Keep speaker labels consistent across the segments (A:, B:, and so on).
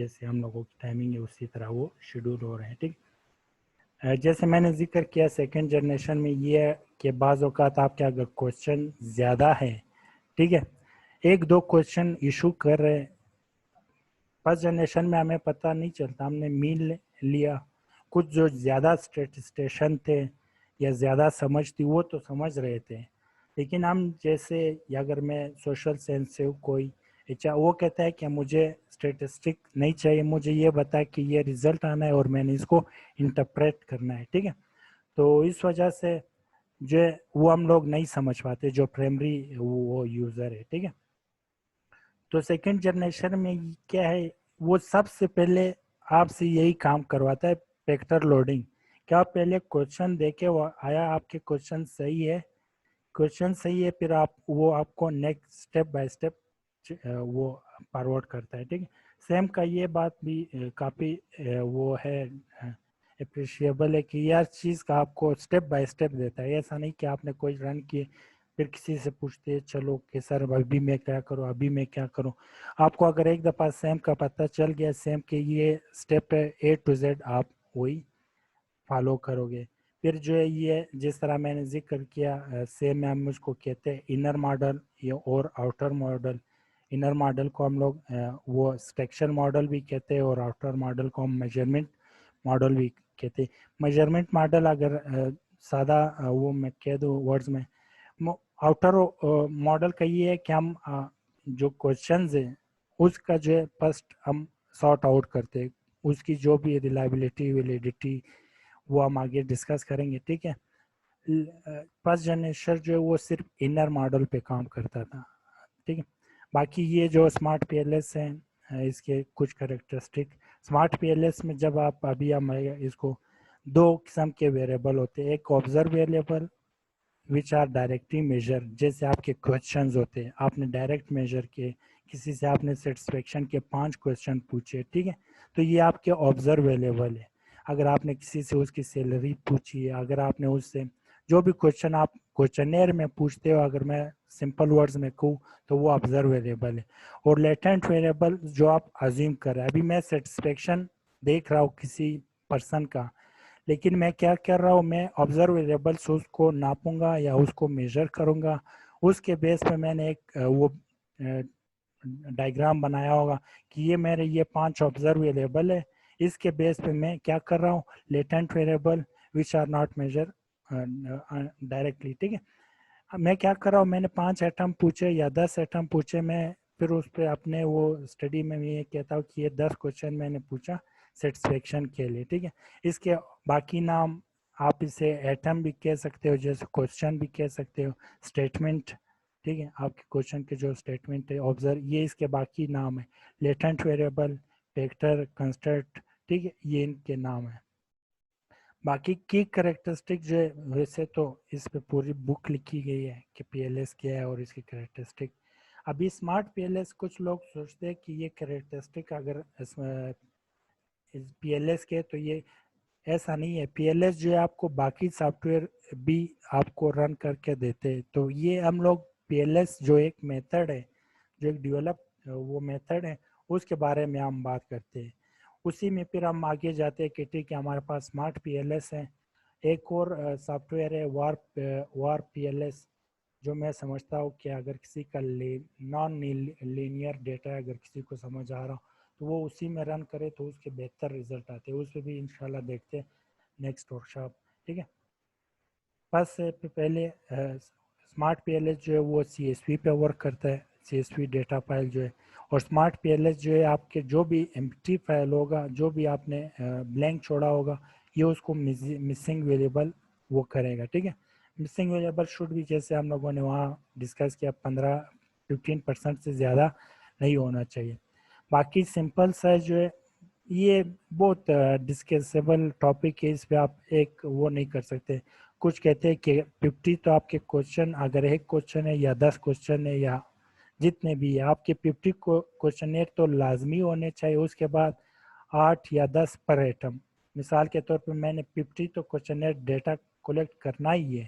A: جیسے ہم لوگوں کی ٹائمنگ ہے اسی طرح وہ شیڈول ہو رہے ہیں. ٹھیک، جیسے میں نے ذکر کیا سیکنڈ جنریشن میں یہ ہے کہ بعض اوقات آپ کے اگر کوشچن زیادہ ہے، ٹھیک ہے، ایک دو کوشچن ایشو کر رہے، فرسٹ جنریشن میں ہمیں پتہ نہیں چلتا، ہم نے مین لیا، کچھ جو زیادہ اسٹیٹسٹیشن تھے یا زیادہ سمجھ تھی وہ تو سمجھ رہے تھے، لیکن ہم جیسے اگر میں سوشل سائنس سے کوئی وہ کہتا ہے کہ مجھے اسٹیٹسٹک نہیں چاہیے، مجھے یہ بتا کہ یہ ریزلٹ آنا ہے اور میں نے اس کو انٹرپریٹ کرنا ہے. ٹھیک ہے، تو اس وجہ سے جو وہ ہم لوگ نہیں سمجھ پاتے جو پرائمری وہ یوزر ہے. ٹھیک ہے، تو سیکنڈ جنریشن میں کیا ہے، وہ سب سے پہلے آپ سے یہی کام کرواتا ہے فیکٹر لوڈنگ، کہ آپ پہلے کوشچن دیکھے وہ آیا آپ کے کوشچن صحیح ہے، کوشچن صحیح ہے پھر وہ آپ کو نیکسٹ اسٹیپ بائی اسٹیپ وہ فارورڈ کرتا ہے. ٹھیک ہے، سیم کا یہ بات بھی کافی وہ ہے اپریشیبل ہے کہ یہ چیز کا آپ کو اسٹیپ بائی اسٹیپ دیتا ہے. ایسا نہیں کہ آپ نے کوئی رن کیے پھر کسی سے پوچھتے چلو کہ سر ابھی میں کیا کروں، ابھی میں کیا کروں. آپ کو اگر ایک دفعہ سیم کا پتہ چل گیا سیم کہ یہ اسٹیپ ہے اے ٹو زیڈ، آپ وہی فالو کرو گے. پھر جو ہے یہ جس طرح میں نے ذکر کیا سیم ہم اس کو کہتے ہیں انر ماڈل اور آؤٹر ماڈل. انر ماڈل کو ہم لوگ وہ اسٹرکچر ماڈل بھی کہتے ہیں اور آؤٹر ماڈل کو ہم میجرمنٹ ماڈل بھی کہتے ہیں. میجرمنٹ ماڈل اگر سادہ وہ میں کہہ دوں ورڈز میں، آؤٹر ماڈل کا یہ ہے کہ ہم جو کوشچنز ہیں اس کا جو ہے فرسٹ ہم سارٹ آؤٹ کرتے ہیں، اس کی جو بھی ریلائبلٹی ویلیڈیٹی وہ ہم آگے ڈسکس کریں گے. ٹھیک ہے، فرسٹ جنریشن جو ہے وہ صرف انر ماڈل پہ کام کرتا تھا. ٹھیک ہے، باقی یہ جو اسمارٹ پی ایل ایس ہیں اس کے کچھ characteristic. Smart P L S میں جب آپ ابھی ہم اس کو دو قسم کے ویریبل ہوتے ہیں، ایک observe variable which are directly measure, جیسے آپ کے کوشچنز ہوتے ہیں آپ نے ڈائریکٹ میجر کیے، کسی سے آپ نے سیٹسفیکشن کے 5 کوشچن پوچھے. ٹھیک ہے، تو یہ آپ کے آبزرو ویریبل ہے. اگر آپ نے کسی سے اس کی سیلری پوچھی ہے، اگر آپ نے اس سے جو بھی کوشچن آپ کوشچنیر میں پوچھتے ہو، اگر میں سمپل ورڈز میں کہوں تو وہ آبزرو ویریبل ہے. اور لیٹنٹ ویریبل جو آپ ازیوم کر رہے ہیں، ابھی میں سیٹسفیکشن دیکھ رہا ہوں کسی پرسن کا، لیکن میں کیا کر رہا ہوں، میں آبزرو ویریبلس اس کو ناپوں گا یا اس کو میجر کروں گا، اس کے بیس پہ میں نے ایک وہ ڈائیگرام بنایا ہوگا کہ یہ میرے یہ 5 آبزرو ویریبل ہے، اس کے بیس پہ میں کیا کر رہا ہوں، latent variable which are not measure directly. ٹھیک ہے، میں کیا کر رہا ہوں، میں نے 5 ایٹم پوچھے یا 10 ایٹم پوچھے، میں پھر اس پہ اپنے وہ اسٹڈی میں یہ کہتا ہوں کہ یہ 10 کوشچن میں نے پوچھا سیٹسفیکشن کے لیے. ٹھیک ہے، اس کے باقی نام آپ اسے ایٹم بھی کہہ سکتے ہو، جیسے کوشچن بھی کہہ سکتے ہو، اسٹیٹمنٹ. ٹھیک ہے، آپ کے کوشچن کے جو اسٹیٹمنٹ ہے آبزرو، یہ اس کے باقی نام ہے. لیٹنٹ ویریبل، فیکٹر، کنسٹرٹ، ٹھیک ہے، یہ ان کے نام ہیں. باقی کی کریکٹرسٹک جو ہے ویسے تو اس پہ پوری بک لکھی گئی ہے کہ پی ایل ایس کیا ہے اور اس کی کریکٹرسٹک. ابھی اسمارٹ پی ایل ایس کچھ لوگ سوچتے ہیں کہ یہ کریکٹرسٹک اگر پی ایل ایس کے تو یہ ایسا نہیں ہے. پی ایل ایس جو ہے آپ کو باقی سافٹ ویئر بھی آپ کو رن کر کے دیتے ہیں. تو یہ ہم لوگ پی ایل ایس جو ایک میتھڈ ہے، جو ایک ڈیولپ وہ میتھڈ ہے، اس کے بارے میں ہم بات کرتے ہیں. اسی میں پھر ہم آگے جاتے ہیں کہ ٹھیک ہے ہمارے پاس اسمارٹ پی ایل ایس ہے. ایک اور سافٹ ویئر ہے وار پی ایل ایس، جو میں سمجھتا ہوں کہ اگر کسی کا نان لینئر ڈیٹا اگر کسی کو سمجھ آ رہا ہو تو وہ اسی میں رن کرے تو اس کے بہتر رزلٹ آتے ہیں. اس پہ بھی انشاءاللہ دیکھتے ہیں نیکسٹ ورک شاپ. ٹھیک ہے، بس پہلے اسمارٹ پی ایل ایس جو ہے وہ سی ایس وی پہ ورک کرتا ہے، سی ایس وی ڈیٹا فائل جو ہے. اور اسمارٹ پی ایل ایس جو ہے آپ کے جو بھی ایمپٹی فائل ہوگا، جو بھی آپ نے بلینک چھوڑا ہوگا، یہ اس کو مسنگ ویریبل وہ کرے گا. ٹھیک ہے، مسنگ ویریبل شوڈ بھی جیسے ہم لوگوں نے وہاں ڈسکس کیا 15% سے زیادہ نہیں ہونا چاہیے. باقی سمپل سائز جو ہے یہ بہت ڈسکسیبل ٹاپک ہے، اس پہ آپ ایک وہ نہیں کر سکتے. کچھ کہتے ہیں کہ 50 تو آپ کے کوشچن اگر ایک کوشچن ہے یا 10 کوشچن ہے یا جتنے بھی ہے آپ کے 50 کوشچنیر تو لازمی ہونے چاہیے. اس کے بعد 8 یا 10 پر ایٹم. مثال کے طور پہ میں نے 50 تو کوشچنیر ڈیٹا کولیکٹ کرنا ہی ہے،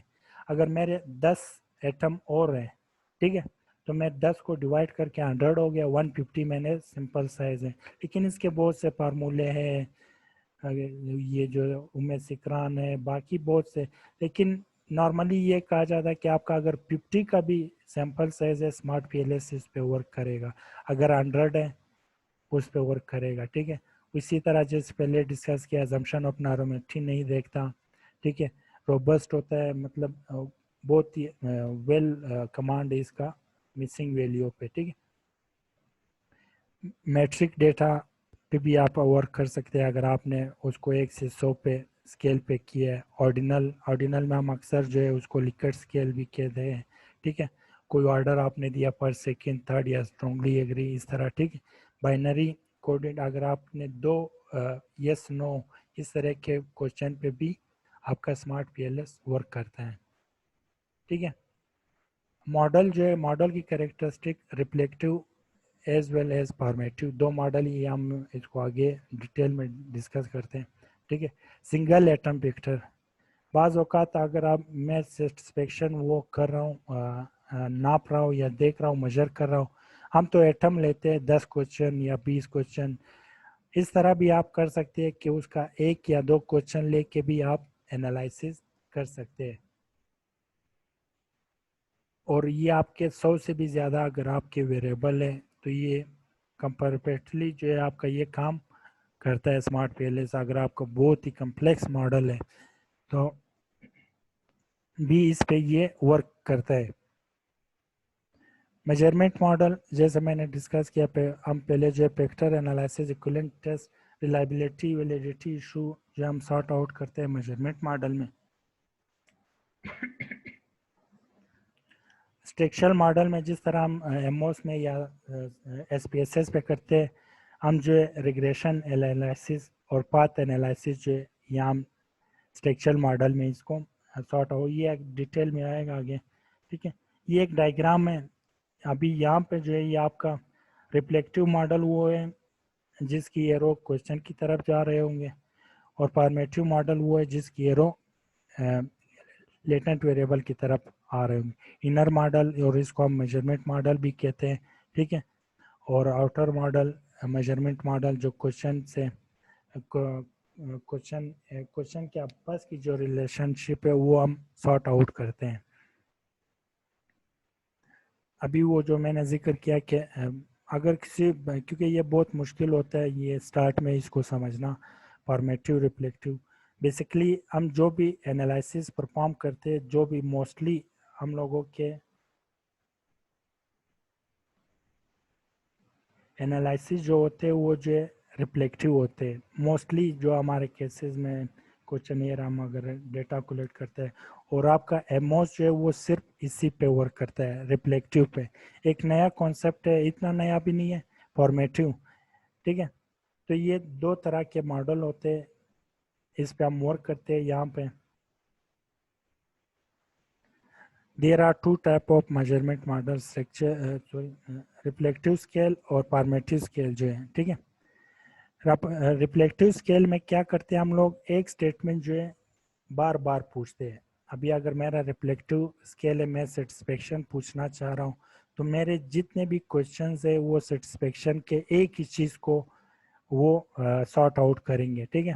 A: اگر میرے 10 ایٹم اور ہیں، ٹھیک ہے، تو میں 10 کو ڈیوائڈ کر کے 100 ہو گیا, 150 میں نے سمپل سائز ہے. لیکن اس کے بہت سے فارمولے ہیں, یہ جو سکران ہے, باقی بہت سے, لیکن نارملی یہ کہا جاتا ہے کہ آپ کا اگر 50 کا بھی سیمپل سائز ہے اسمارٹ پی ایل ایس اس پہ ورک کرے گا, اگر 100 ہے اس پہ ورک کرے گا. ٹھیک ہے, اسی طرح جیسے پہلے ڈسکس کیا assumption آف نارملٹی نہیں دیکھتا. ٹھیک ہے, روبسٹ ہوتا ہے, مطلب بہت ہی ویل کمانڈ ہے اس کا مسنگ ویلیو پہ. ٹھیک ہے, میٹرک ڈیٹا پہ بھی آپ ورک کر سکتے ہیں اگر آپ نے اس کو 1 سے 100 پہ اسکیل پہ کیا ہے. آرڈینل میں ہم اکثر جو ہے اس کو لیکٹ اسکیل بھی کہتے ہیں. ٹھیک ہے, کوئی آرڈر آپ نے دیا پر سیکنڈ, تھرڈ یا اسٹرانگلی ایگری, اس طرح. ٹھیک ہے, بائنری کوڈڈ اگر آپ نے 2 یس نو اس طرح کے کوشچن پہ بھی آپ کا smart P L S work کرتا ہے. ٹھیک ہے, ماڈل جو ہے, ماڈل کی characteristic reflective as well as formative, 2 model ہی ہم اس کو آگے ڈیٹیل میں ڈسکس کرتے ہیں. ٹھیک ہے, سنگل ایٹم پکچر, بعض اوقات اگر آپ میں سیٹسفیکشن وہ کر رہا ہوں, ناپ رہا ہوں یا دیکھ رہا ہوں, میجر کر رہا ہوں, ہم تو ایٹم لیتے ہیں 10 کوشچن یا 20 کوشچن. اس طرح بھی آپ کر سکتے ہیں کہ اس کا 1 یا 2 کوشچن لے کے بھی آپ انالائسس کر سکتے ہیں, اور یہ آپ کے 100 سے بھی زیادہ اگر آپ کے ویریبل ہیں تو یہ کمپیریٹلی جو ہے آپ کا یہ کام کرتا ہے اسمارٹ پی ایل ایس. اگر آپ کا بہت ہی کمپلیکس ماڈل ہے تو بھی اس پہ یہ ورک کرتا ہے. میجرمنٹ ماڈل جیسے میں نے ڈسکس کیا, ہم پہلے جو ہے factor analysis, equivalent test, reliability, validity issue جو ہم سارٹ آؤٹ کرتے ہیں میجرمنٹ ماڈل میں. اسٹرکچرل ماڈل میں جس طرح ہم ایم اوس میں یا ایس پی ایس ایس پہ کرتے ہیں, ہم جو ہے ریگریشن انالائسس اور پاتھ انالائسس جو ہے یا ہم اسٹرکچرل ماڈل میں اس کو سارٹ آؤٹ, یہ ایک ڈیٹیل میں آئے گا آگے. ٹھیک ہے, یہ ایک ڈائیگرام ہے. ابھی یہاں پہ جو ہے یہ آپ کا ریفلیکٹیو ماڈل وہ ہے جس کی ایرو کوشچن کی طرف جا رہے ہوں گے, اور فارمیٹیو ماڈل وہ ہے جس کی ایرو لیٹنٹ ویریبل کی طرف آ رہے ہوں گے. انر ماڈل, اور اس کو ہم میجرمنٹ ماڈل بھی کہتے ہیں. ٹھیک ہے, اور آؤٹر ماڈل میجرمنٹ ماڈل جو کوشچن سے کوشچن کے آپس کی جو ریلیشن شپ ہے وہ ہم سارٹ آؤٹ کرتے ہیں. ابھی وہ جو میں نے ذکر کیا کہ اگر کسی, کیونکہ یہ بہت مشکل ہوتا ہے یہ اسٹارٹ میں اس کو سمجھنا, فارمیٹیو ریفلیکٹیو, بیسیکلی ہم جو بھی انالائسس پرفارم کرتے ہیں, جو بھی موسٹلی ہم لوگوں کے انالائسس جو ہوتے ہیں وہ جو ریفلیکٹیو ہوتے ہیں موسٹلی. جو ہمارے کیسز میں کوشچنئر ہم اگر ڈیٹا کولیکٹ کرتے ہیں, اور آپ کا ایموس جو ہے وہ صرف اسی پہ ورک کرتا ہے, ریفلیکٹیو پہ. ایک نیا کانسیپٹ ہے, اتنا نیا بھی نہیں ہے, فارمیٹیو. ٹھیک ہے, تو یہ 2 طرح کے ماڈل ہوتے ہیں, اس پہ ہم ورک کرتے ہیں. یہاں پہ there are 2 type of measurement models, reflective scale اور formative scale جو ہے. ٹھیک ہے, ریفلیکٹیو اسکیل میں کیا کرتے ہیں ہم لوگ, ایک اسٹیٹمنٹ جو ہے بار بار پوچھتے ہیں. ابھی اگر میرا ریفلیکٹیو اسکیل ہے, میں سیٹسفیکشن پوچھنا چاہ رہا ہوں, تو میرے جتنے بھی کوشچنز ہیں وہ سیٹسفیکشن کے ایک ہی چیز کو وہ سارٹ آؤٹ کریں گے. ٹھیک ہے,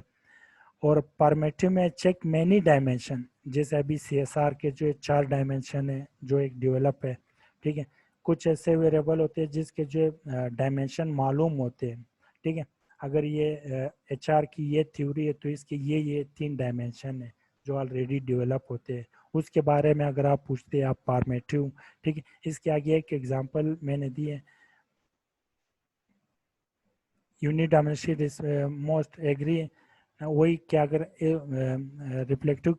A: اور فارمیٹیو میں چیک مینی ڈائمینشن, جیسے ابھی سی ایس آر کے جو 4 ڈائمینشن ہے جو ایک ڈیولپ ہے. ٹھیک ہے, کچھ ایسے ویریبل ہوتے ہیں جس کے جو ڈائمینشن معلوم ہوتے ہیں. ٹھیک ہے, اگر یہ ایچ آر کی یہ تھیوری ہے تو اس کے یہ 3 ڈائمینشن ہے جو آلریڈی ڈیولپ ہوتے ہیں, اس کے بارے میں اگر آپ پوچھتے ہیں آپ فارمیٹیو. ٹھیک ہے, اس کے آگے ایک ایگزامپل میں نے دی ہے, یونٹ ڈائمینشن موسٹ ایگری. وہی کہ اگر ریفلیکٹیو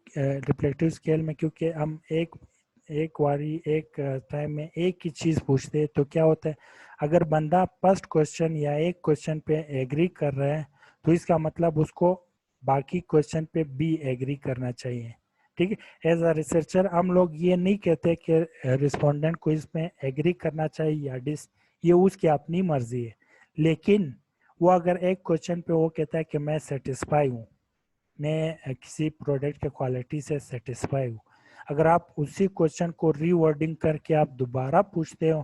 A: اسکیل میں کیونکہ ہم ایک واری ایک ٹائم میں ایک ہی چیز پوچھتے ہیں, تو کیا ہوتا ہے اگر بندہ فرسٹ کوشچن یا ایک کوشچن پہ ایگری کر رہا ہے تو اس کا مطلب اس کو باقی کوشچن پہ بھی ایگری کرنا چاہیے. ٹھیک ہے, ایز اے ریسرچر ہم لوگ یہ نہیں کہتے کہ رسپونڈنٹ کو اس میں ایگری کرنا چاہیے یا ڈس, یہ اس کی اپنی مرضی ہے. لیکن وہ اگر ایک کوشچن پہ وہ کہتا ہے کہ میں سیٹسفائی ہوں, میں کسی پروڈکٹ کے کوالٹی سے سیٹسفائی ہوں, اگر آپ اسی کوشچن کو ری ورڈنگ کر کے آپ دوبارہ پوچھتے ہو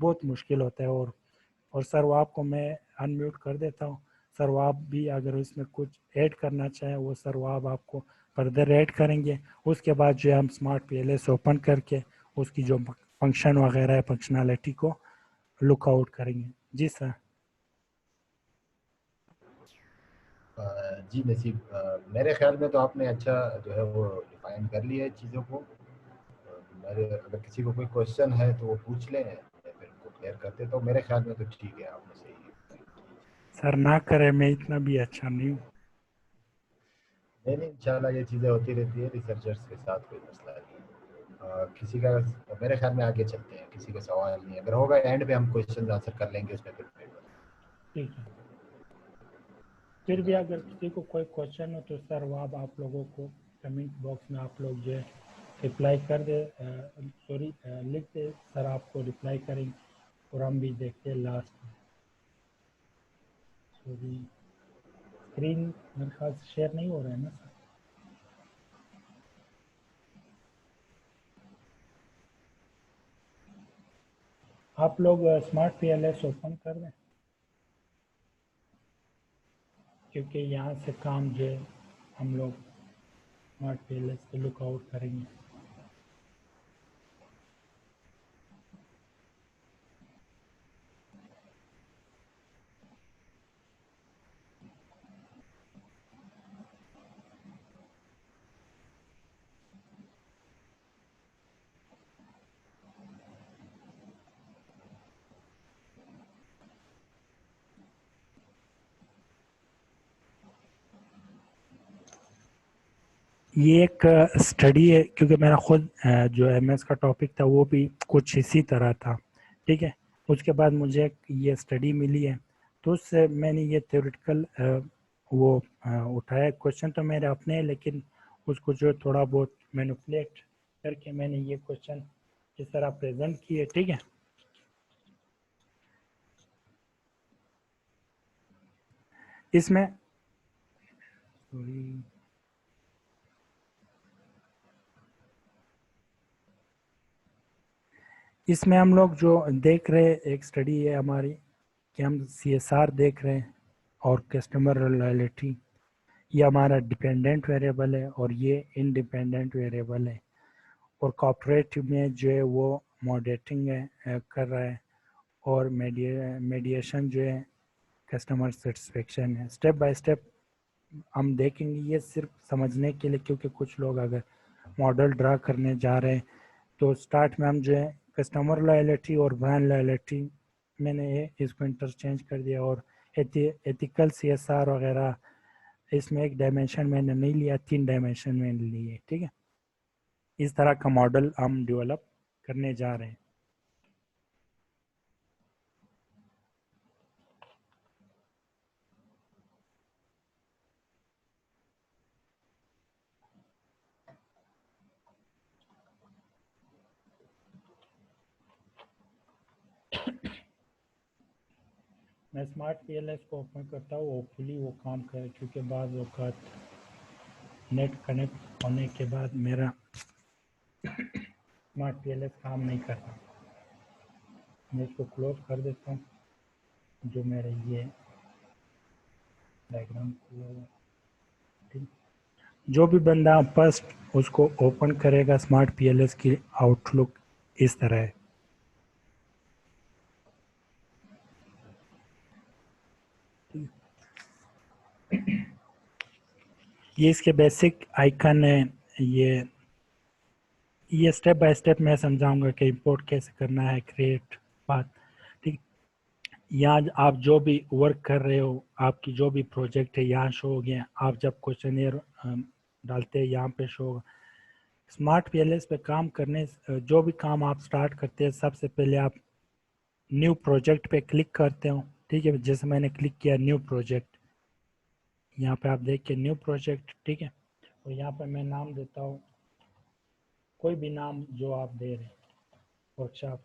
A: بہت مشکل ہوتا ہے. اور سرواب کو میں انمیوٹ کر دیتا ہوں. سرواب بھی اگر اس میں کچھ ایڈ کرنا چاہیں وہ سرواب آپ کو فردر ایڈ کریں گے. اس کے بعد جو ہے ہم smart P L S open کر کے اس کی جو فنکشن وغیرہ ہے فنکشنالٹی کو لک آؤٹ کریں گے. جی سر.
B: جی نصیب، میرے خیال میں تو آپ نے اچھا جو ہے وہ ڈیفائن کر لیا ہے چیزوں کو. میرے اگر کسی کو کوئی کوشچن ہے تو وہ پوچھ لیں، پھر ان کو کلیئر کرتے. تو میرے خیال میں تو ٹھیک ہے، آپ نے صحیح
A: سر نہ کرے، میں اتنا بھی اچھا نہیں ہوں.
B: نہیں انشاءاللہ یہ چیزیں ہوتی رہتی ہے ریسرچرز کے ساتھ، کوئی مسئلہ نہیں. کسی کا میرے خیال میں آگے چلتے ہیں، کسی کا سوال نہیں. اگر ہوگا اینڈ پہ ہم کوشچن آنسر کر لیں گے اس میں.
A: ٹھیک ہے. پھر بھی اگر کسی کو کوئی کوشچن ہو تو سر وہ آپ لوگوں کو کمنٹ باکس میں آپ لوگ جو ہے رپلائی کر دے، سوری لکھ دے. سر آپ کو رپلائی کریں گے اور ہم بھی دیکھتے ہیں لاسٹ میں. سوری اسکرین میرے خیال سے شیئر نہیں ہو رہا ہے نا سر. آپ لوگ smart P L S open کر دیں کیونکہ یہاں سے کام جو ہے ہم لوگ اسمارٹ پی ایل ایس پہ لک آؤٹ کریں گے. یہ ایک اسٹڈی ہے کیونکہ میرا خود جو ایم ایس کا ٹاپک تھا وہ بھی کچھ اسی طرح تھا. ٹھیک ہے. اس کے بعد مجھے یہ اسٹڈی ملی ہے تو اس سے میں نے یہ تھیوریٹیکل وہ اٹھایا. کوشچن تو میرے اپنے ہیں لیکن اس کو جو تھوڑا بہت مینوپولیٹ کر کے میں نے یہ کوشچن اس طرح پریزنٹ کیے. ٹھیک ہے. اس میں اس میں ہم لوگ جو دیکھ رہے ایک اسٹڈی ہے ہماری کہ ہم سی ایس آر دیکھ رہے ہیں اور کسٹمر لائلٹی. یہ ہمارا ڈیپینڈنٹ ویریبل ہے اور یہ انڈیپینڈنٹ ویریبل ہے. اور کوآپریٹو میں جو ہے وہ ماڈریٹنگ کر رہا ہے اور میڈیشن جو ہے کسٹمر سیٹسفیکشن ہے. اسٹیپ بائی اسٹیپ ہم دیکھیں گے. یہ صرف سمجھنے کے لیے کیونکہ کچھ لوگ اگر ماڈل ڈرا کرنے جا رہے ہیں تو سٹارٹ میں ہم جو ہے کسٹمر لائلٹی اور برانڈ لائلٹی میں نے اس کو انٹرچینج کر دیا اور ایتھیکل سی ایس آر وغیرہ اس میں ایک ڈائمینشن میں نے نہیں لیا، 3 ڈائمینشن میں نے لیے. ٹھیک ہے. اس طرح کا ماڈل ہم ڈیولپ کرنے جا رہے ہیں. میں اسمارٹ پی ایل ایس کو اوپن کرتا ہوں، ہوپ فلی وہ کام کرے کیونکہ بعض اوقات نیٹ کنیکٹ ہونے کے بعد میرا اسمارٹ پی ایل ایس کام نہیں کرتا. میں اس کو کلوز کر دیتا ہوں. جو میرا یہ ڈائیگرام جو بھی بندہ فرسٹ اس کو اوپن کرے گا اسمارٹ پی ایل ایس کی آؤٹ لک اس طرح ہے. یہ اس کے بیسک آئیکن ہے. یہ اسٹیپ بائی اسٹیپ میں سمجھاؤں گا کہ امپورٹ کیسے کرنا ہے، کریٹ بات. ٹھیک. یہاں آپ جو بھی ورک کر رہے ہو، آپ کی جو بھی پروجیکٹ ہے یہاں شو ہو گیا. آپ جب کوشچنیر ڈالتے ہیں یہاں پہ شو ہوگا. اسمارٹ پی ایل ایس پہ کام کرنے جو بھی کام آپ سٹارٹ کرتے ہیں سب سے پہلے آپ نیو پروجیکٹ پہ کلک کرتے ہو. ٹھیک ہے. جیسے میں نے کلک کیا نیو پروجیکٹ، یہاں پہ آپ دیکھ کے نیو پروجیکٹ. ٹھیک ہے. اور یہاں پہ میں نام دیتا ہوں کوئی بھی نام جو آپ دے رہے ہیں، ورک شاپ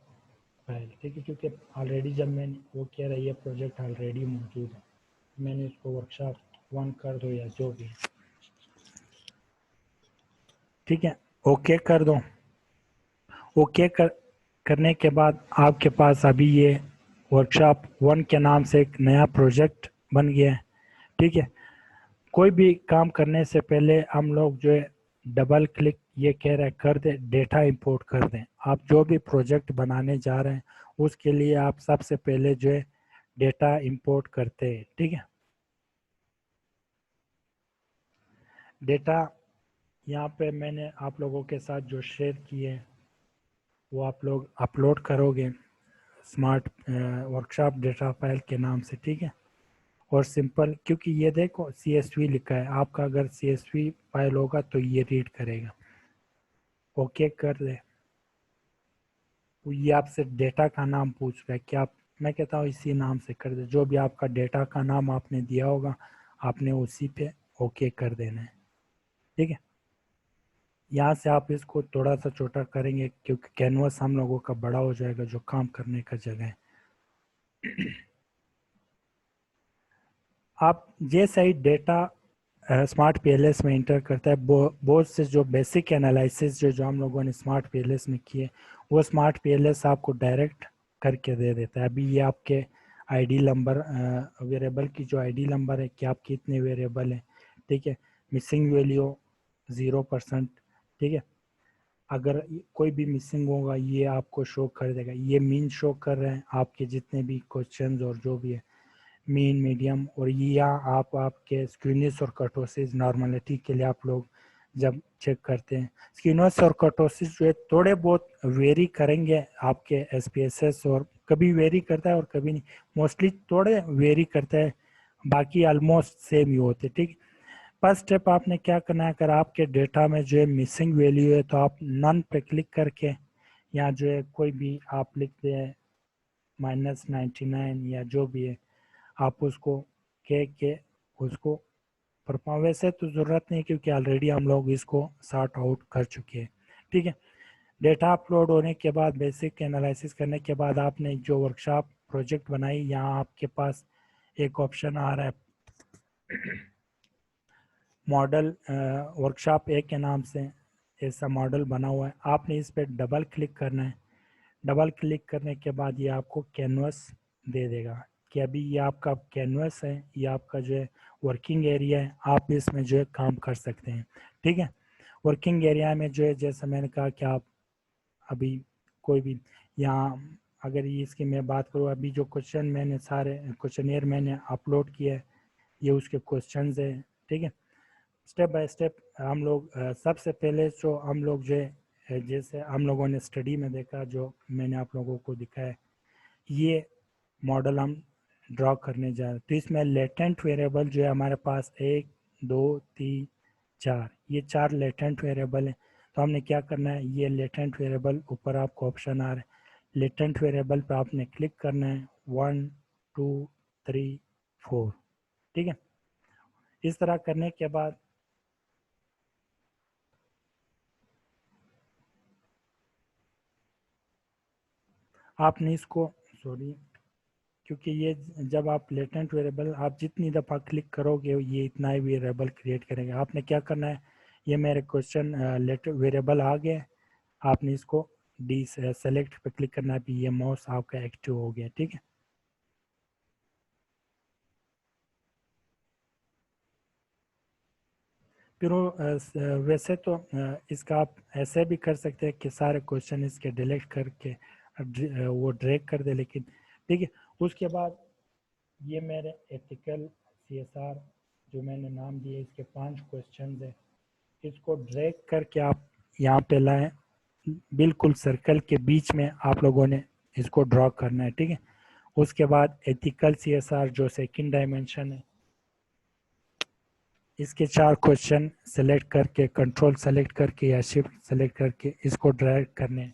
A: فائل. ٹھیک ہے. کیونکہ آلریڈی جب میں نے وہ کہہ رہا ہے یہ پروجیکٹ آلریڈی موجود ہے، میں نے اس کو ورک شاپ 1 کر دو یا جو بھی. ٹھیک ہے. اوکے کر دو. اوکے کرنے کے بعد آپ کے پاس ابھی یہ ورکشاپ 1 کے نام سے ایک نیا پروجیکٹ بن گیا ہے. ٹھیک ہے, کوئی بھی کام کرنے سے پہلے ہم لوگ جو ہے ڈبل کلک یہ کہہ رہے کر دیں ڈیٹا امپورٹ کر دیں. آپ جو بھی پروجیکٹ بنانے جا رہے ہیں اس کے لیے آپ سب سے پہلے جو ہے ڈیٹا امپورٹ کرتے ہیں. ٹھیک ہے, ڈیٹا یہاں پہ میں نے آپ لوگوں کے ساتھ جو شیئر کیے وہ آپ لوگ اپلوڈ کرو گے اسمارٹ ورکشاپ ڈیٹا فائل کے نام سے. ٹھیک ہے, اور سمپل کیونکہ یہ دیکھو سی ایس وی لکھا ہے, آپ کا اگر سی ایس وی فائل ہوگا تو یہ ریڈ کرے گا. اوکے کر دے, یہ آپ سے ڈیٹا کا نام پوچھ رہا ہے کہ آپ, میں کہتا ہوں اسی نام سے کر دے. جو بھی آپ کا ڈیٹا کا نام آپ نے دیا ہوگا آپ نے اسی پہ اوکے کر دینا ہے. ٹھیک ہے, یہاں سے آپ اس کو تھوڑا سا چھوٹا کریں گے کیونکہ کینوس ہم لوگوں کا بڑا ہو جائے گا جو کام کرنے کا جگہ ہے. آپ جیسا ہی data smart P L S میں انٹر کرتا ہے بہت سے جو بیسک انالائسس جو ہم لوگوں نے اسمارٹ پی ایل ایس میں کیے وہ اسمارٹ پی ایل ایس آپ کو ڈائریکٹ کر کے دے دیتا ہے. ابھی یہ آپ کے آئی ڈی نمبر ویریبل کی جو آئی ڈی نمبر ہے کہ آپ کی اتنے ویریبل ہیں. ٹھیک ہے, مسنگ ویلیو 0%. ٹھیک ہے, اگر کوئی بھی مسنگ ہوگا یہ آپ کو شو کر دے گا. یہ مین شو کر رہے ہیں آپ کے جتنے بھی کوشچنز اور جو بھی ہے مین میڈیم, اور یہ آپ کے اسکیونس اور کٹوسس نارملٹی کے لیے آپ لوگ جب چیک کرتے ہیں اسکیونس اور کٹوسس جو ہے تھوڑے بہت ویری کریں گے آپ کے ایس پی ایس ایس, اور کبھی ویری کرتا ہے اور کبھی نہیں, موسٹلی تھوڑے ویری کرتا ہے, باقی آلموسٹ سیم ہی ہوتے. ٹھیک, فرسٹ اسٹیپ آپ نے کیا کرنا ہے, اگر آپ کے ڈیٹا میں جو ہے مسنگ ویلیو ہے تو آپ نن پہ کلک کر کے یا جو ہے کوئی بھی آپ لکھتے ہیں -99 یا جو بھی ہے آپ اس کو کہہ کے اس کو پرفارم. ویسے تو ضرورت نہیں کیونکہ آلریڈی ہم لوگ اس کو سارٹ آؤٹ کر چکے ہیں. ٹھیک ہے, ڈیٹا اپلوڈ ہونے کے بعد بیسک انالائسس کرنے کے بعد آپ نے جو ورکشاپ پروجیکٹ بنائی, یہاں آپ کے پاس ایک آپشن آ رہا ہے ماڈل ورکشاپ 1 کے نام سے ایسا ماڈل بنا ہوا ہے. آپ نے اس پہ ڈبل کلک کرنا ہے. ڈبل کلک کرنے کے بعد یہ آپ کو کینوس دے دے گا کہ ابھی یہ آپ کا کینوس ہے, یہ آپ کا جو ہے ورکنگ ایریا ہے, آپ اس میں جو ہے کام کر سکتے ہیں. ٹھیک ہے, ورکنگ ایریا میں جو ہے جیسا میں نے کہا کہ آپ ابھی کوئی بھی یہاں اگر اس کی میں بات کروں, ابھی جو کوشچن میں نے سارے کوشچنیر میں نے اپلوڈ کیا ہے یہ اس کے کوشچنز ہیں. ٹھیک ہے, اسٹیپ بائی اسٹیپ ہم لوگ سب سے پہلے جو ہم لوگ جو ہے جیسے ہم لوگوں نے اسٹڈی میں دیکھا جو میں نے آپ لوگوں کو دکھایا یہ ماڈل ہم ڈرا کرنے جا رہے ہیں. تو اس میں لیٹنٹ ویریبل جو ہے ہمارے پاس 1 2 3 4 یہ 4 لیٹنٹ ویریبل ہیں. تو ہم نے کیا کرنا ہے, یہ لیٹنٹ ویریبل اوپر آپ کو آپشن آ رہا ہے, لیٹنٹ ویریبل پہ آپ نے کلک کرنا ہے 1 2 3 4. ٹھیک ہے, اس طرح کرنے کے بعد آپ نے اس کو کیونکہ یہ جب آپ لیٹنٹ ویریبل آپ جتنی دفعہ کلک کرو گے یہ اتنا ہی ویریبل کریٹ کریں گے. آپ نے کیا کرنا ہے, یہ میرے کوشچن ویریبل آ گئے, آپ نے اس کو ڈی سلیکٹ پہ کلک کرنا ہے, بھی یہ ماؤس آپ کا ایکٹیو ہو گیا. ٹھیک ہے, پھر ویسے تو اس کا آپ ایسے بھی کر سکتے ہیں کہ سارے کوشچن اس کے ڈیلیٹ کر کے وہ ڈریگ کر دے, لیکن ٹھیک ہے. اس کے بعد یہ میرے ایتھیکل سی ایس آر جو میں نے نام دیے اس کے 5 کوشچنز ہیں, اس کو ڈریگ کر کے آپ یہاں پہ لائیں, بالکل سرکل کے بیچ میں آپ لوگوں نے اس کو ڈرا کرنا ہے. ٹھیک ہے, اس کے بعد ایتھیکل سی ایس آر جو سیکنڈ ڈائمینشن ہے اس کے 4 کوشچن سلیکٹ کر کے کنٹرول سلیکٹ کر کے یا شفٹ سلیکٹ کر کے اس کو ڈریگ کرنے ہیں.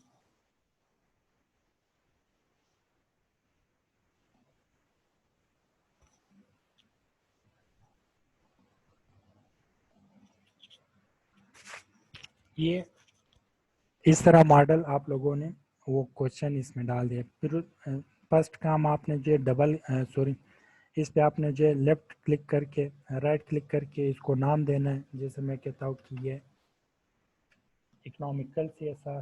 A: یہ اس طرح ماڈل آپ لوگوں نے وہ کوشچن اس میں ڈال دیا. پھر فرسٹ کام آپ نے جو ڈبل اس پہ آپ نے جو لیفٹ کلک کر کے رائٹ کلک کر کے اس کو نام دینا ہے. جیسے میں کہتا ہوں کہ یہ economical C S R,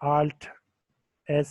A: Alt S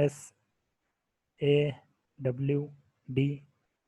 A: SAWD,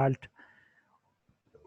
A: Alt।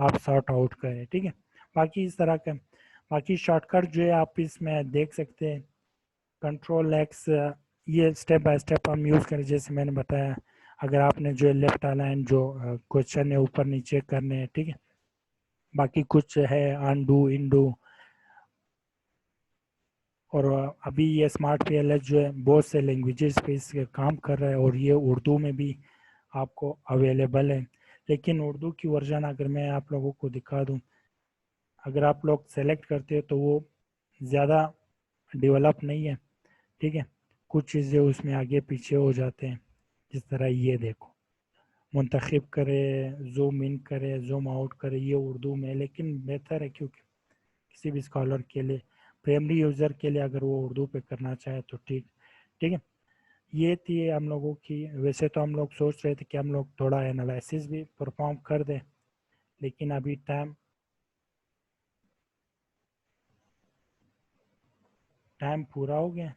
A: آپ سارٹ آؤٹ کریں. ٹھیک ہے, باقی اس طرح کا باقی شارٹ کٹ جو ہے آپ اس میں دیکھ سکتے ہیں. کنٹرول ایکس یہ اسٹیپ بائی اسٹیپ ہم یوز کریں, جیسے میں نے بتایا اگر آپ نے جو لیفٹ الائن جو کوشچن ہے اوپر نیچے کرنے ہیں. ٹھیک ہے, باقی کچھ ہے انڈو انڈو, اور ابھی یہ اسمارٹ پی ایل ایس جو ہے بہت سے لینگویجز پہ اس کے کام کر رہا ہے, اور یہ اردو میں بھی آپ کو اویلیبل ہے. لیکن اردو کی ورژن اگر میں آپ لوگوں کو دکھا دوں, اگر آپ لوگ سلیکٹ کرتے ہیں تو وہ زیادہ ڈیولپ نہیں ہے. ٹھیک ہے, کچھ چیزیں اس میں آگے پیچھے ہو جاتے ہیں, جس طرح یہ دیکھو منتخب کرے, زوم ان کرے, زوم آؤٹ کرے, یہ اردو میں. لیکن بہتر ہے کیونکہ کسی بھی اسکالر کے لیے, پرائمری یوزر کے لیے اگر وہ اردو پہ کرنا چاہے تو ٹھیک. ٹھیک ہے, یہ تھی ہم لوگوں کی. ویسے تو ہم لوگ سوچ رہے تھے کہ ہم لوگ تھوڑا انالائسس بھی پرفارم کر دیں, لیکن ابھی ٹائم پورا ہو گیا.